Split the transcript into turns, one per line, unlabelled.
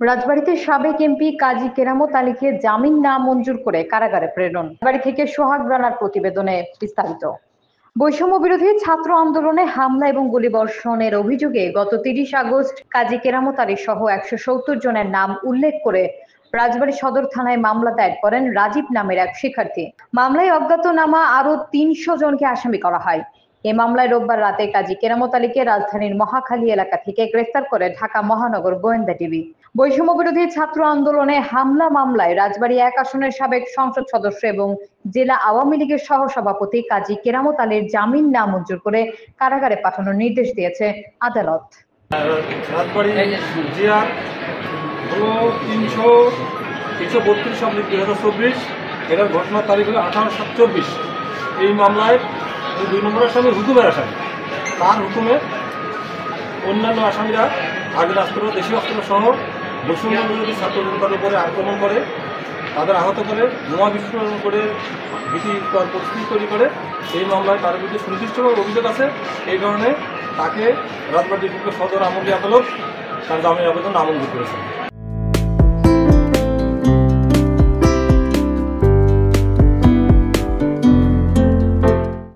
রাজবাড়ীতে সাবেক এমপি কাজী কেরামত আলীকে জামিন না মঞ্জুর করে কারাগারে প্রেরণ। বাড়ি থেকে সোহাগ রানার প্রতিবেদনে বিস্তারিত। বৈষম্য বিরোধী ছাত্র আন্দোলনে হামলা এবং গুলিবর্ষণের অভিযোগে গত ৩০ আগস্ট কাজী কেরামত আলী সহ ১৭০ জনের নাম উল্লেখ করে রাজবাড়ী সদর থানায় মামলা দায়ের করেন রাজীব নামের এক শিক্ষার্থী। মামলায় অজ্ঞাতনামা আরো ৩০০ জনকে আসামি করা হয়। এ মামলায় রোববার রাতে কাজী কেরামত আলীকে রাজধানীর মহাখালী এলাকা থেকে গ্রেফতার করে ঢাকা মহানগর গোয়েন্দা ডিবি। বৈষম্য বিরোধী ছাত্র আন্দোলনে হামলা মামলায় রাজবাড়ী ১ আসনের সাবেক সংসদ সদস্য এবং জেলা আওয়ামী লীগের সহসভাপতি কাজী কেরামত আলীর জামিন না মঞ্জুর করে কারাগারে পাঠানোর নির্দেশ দিয়েছে আদালত।
রাজবাড়ী জিআর হলো ৩৩২/২০২৪, এটার ঘটনার তারিখ হলো ১৮/৭/২৪। এই মামলায় ২ নম্বর আসামি হুকুমের আসামি, তার হুকুমে অন্যান্য আসামিরা আগ্নেয়াস্ত্র, দেশীয় অস্ত্র সহ বৈষম্য বিরোধী ছাত্র জনতার উপরে আক্রমণ করে, তাদের আহত করে, বোমা বিস্ফোরণ করে ভীতিকর পরিস্থিতি তৈরি করে। এই মামলায় তার বিরুদ্ধে সুনির্দিষ্টভাবে অভিযোগ আছে। এই কারণে তাকে রাজবাড়ী সদর আমলি আদালত তার জামিন আবেদন নামঞ্জুর করেছে।